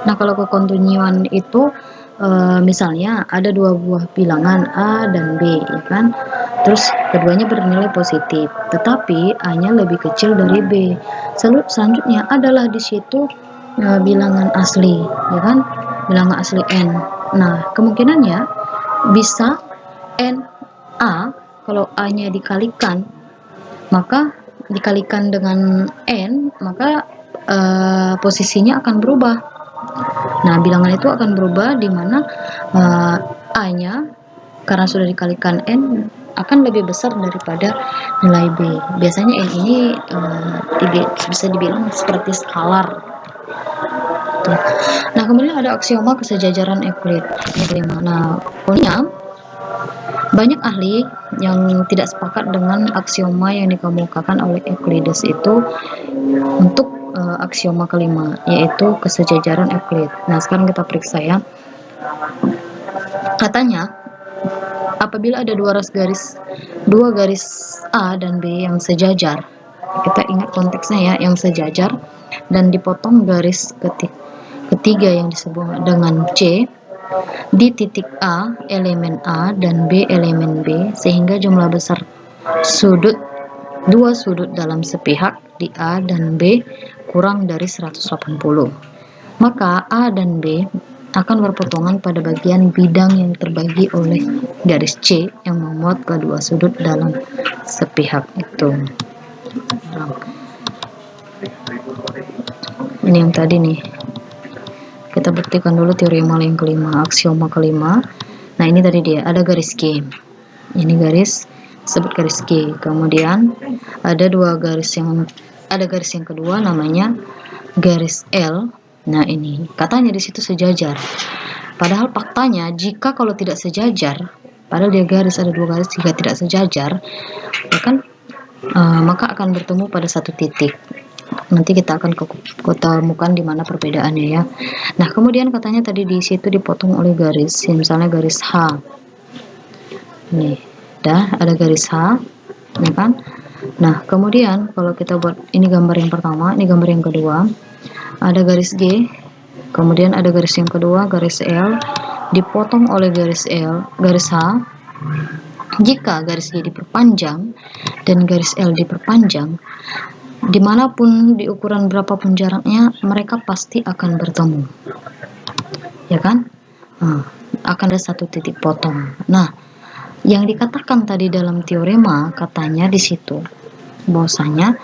Nah, kalau kekontinuan itu misalnya ada dua buah bilangan A dan B, ya kan? Terus keduanya bernilai positif, tetapi A-nya lebih kecil dari B. Selanjutnya adalah di situ bilangan asli, ya kan? Bilangan asli N. Nah, kemungkinannya bisa N A, kalau A-nya dikalikan, maka dikalikan dengan N, maka posisinya akan berubah. Nah, bilangan itu akan berubah di mana A-nya karena sudah dikalikan N akan lebih besar daripada nilai B. Biasanya N ini bisa dibilang seperti skalar. Nah, kemudian ada aksioma kesejajaran Euclid. Nah, pokoknya banyak ahli yang tidak sepakat dengan aksioma yang dikemukakan oleh Euclides itu untuk aksioma kelima, yaitu kesejajaran Euclid. Nah, sekarang kita periksa ya. Katanya, apabila ada dua garis A dan B yang sejajar, kita ingat konteksnya ya, yang sejajar, dan dipotong garis ketiga yang disebut dengan C di titik A elemen A dan B elemen B, sehingga jumlah besar dua sudut dalam sepihak di A dan B kurang dari 180, maka A dan B akan berpotongan pada bagian bidang yang terbagi oleh garis C yang memuat kedua sudut dalam sepihak itu. Ini yang tadi nih, kita buktikan dulu teorema yang kelima, aksioma kelima. Nah, ini tadi dia, ada garis G, ini garis, sebut garis G. Kemudian ada garis yang kedua namanya garis L. Nah, ini katanya di situ sejajar, padahal faktanya jika kalau tidak sejajar, padahal dia ada dua garis, jika tidak sejajar, ya kan, maka akan bertemu pada satu titik. Nanti kita akan ketemukan di mana perbedaannya ya. Nah, kemudian katanya tadi di situ dipotong oleh garis, misalnya garis H. Nih, ada garis H, ya kan? Nah, kemudian kalau kita buat ini gambar yang pertama, ini gambar yang kedua, ada garis G, kemudian ada garis yang kedua, garis L, dipotong oleh garis H. Jika garis G diperpanjang dan garis L diperpanjang, dimanapun di ukuran berapapun jaraknya, mereka pasti akan bertemu, ya kan? Akan ada satu titik potong. Nah, yang dikatakan tadi dalam teorema, katanya di situ bahwasanya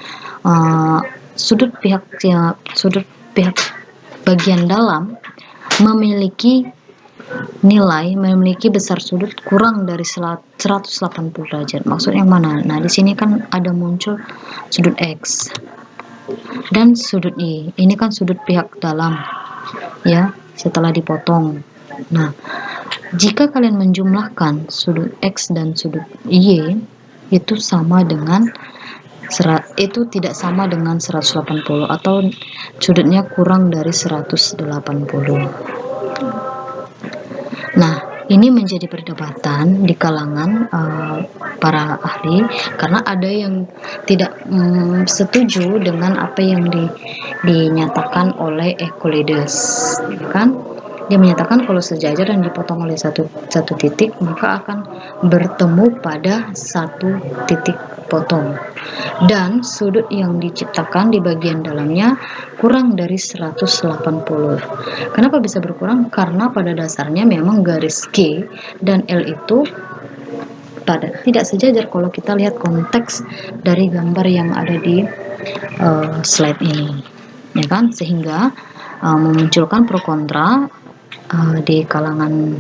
sudut pihak bagian dalam memiliki besar sudut kurang dari 180 derajat. Maksudnya yang mana? Nah, di sini kan ada muncul sudut X dan sudut Y. Ini kan sudut pihak dalam ya, setelah dipotong. Nah, jika kalian menjumlahkan sudut X dan sudut Y, itu tidak sama dengan 180, atau sudutnya kurang dari 180. Nah, ini menjadi perdebatan di kalangan para ahli, karena ada yang tidak setuju dengan apa yang dinyatakan oleh Euclides, kan? Dia menyatakan kalau sejajar dan dipotong oleh satu titik, maka akan bertemu pada satu titik potong, dan sudut yang diciptakan di bagian dalamnya kurang dari 180. Kenapa bisa berkurang? Karena pada dasarnya memang garis G dan L itu tidak sejajar kalau kita lihat konteks dari gambar yang ada di slide ini, ya kan? Sehingga memunculkan pro kontra di kalangan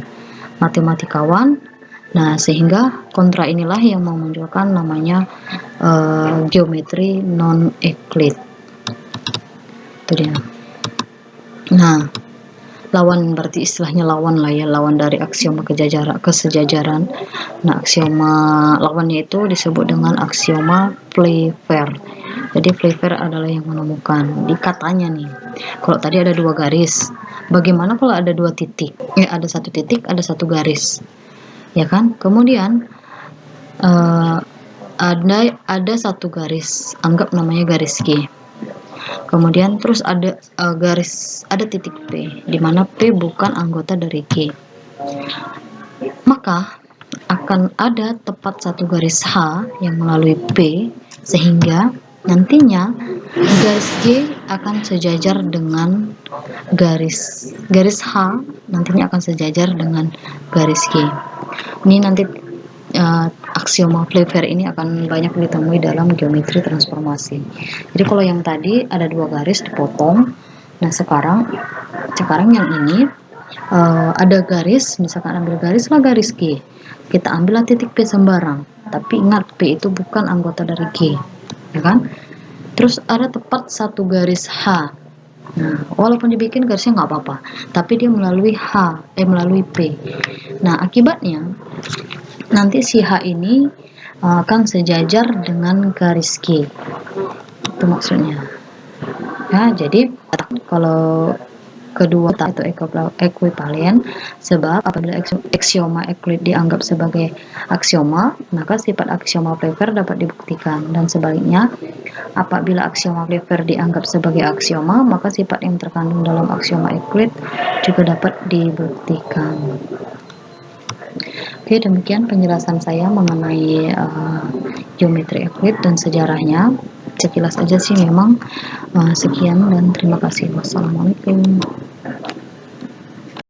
matematikawan. Nah, sehingga kontra inilah yang memunculkan namanya geometri non-Euclid. Itu dia. Nah, lawan berarti istilahnya lawan lah ya, lawan dari aksioma kesejajaran. Nah, aksioma lawannya itu disebut dengan aksioma Playfair. Jadi Playfair adalah yang menemukan. Katanya nih, kalau tadi ada dua garis, bagaimana kalau ada dua titik? Ada satu titik, ada satu garis, ya kan? Kemudian ada satu garis, anggap namanya garis G. Kemudian terus ada ada titik P, di mana P bukan anggota dari G. Maka akan ada tepat satu garis H yang melalui P, sehingga nantinya garis G akan sejajar dengan garis H, nantinya akan sejajar dengan garis G. Ini nanti aksioma Playfair ini akan banyak ditemui dalam geometri transformasi. Jadi kalau yang tadi ada dua garis dipotong, nah sekarang yang ini ada garis, misalkan ambil garis lah garis G, kita ambillah titik P sembarang, tapi ingat P itu bukan anggota dari G, ya kan? Terus ada tepat satu garis H. Nah, walaupun dibikin garisnya nggak apa-apa, tapi dia melalui melalui P. Nah, akibatnya nanti si H ini akan sejajar dengan garis G. Itu maksudnya. Ya, jadi kalau kedua itu ekuivalen, sebab apabila aksioma Euclid dianggap sebagai aksioma, maka sifat aksioma Playfair dapat dibuktikan, dan sebaliknya apabila aksioma Playfair dianggap sebagai aksioma, maka sifat yang terkandung dalam aksioma Euclid juga dapat dibuktikan. Oke, demikian penjelasan saya mengenai geometri Euclid dan sejarahnya. Sekilas aja sih memang. Sekian dan terima kasih. Wassalamualaikum.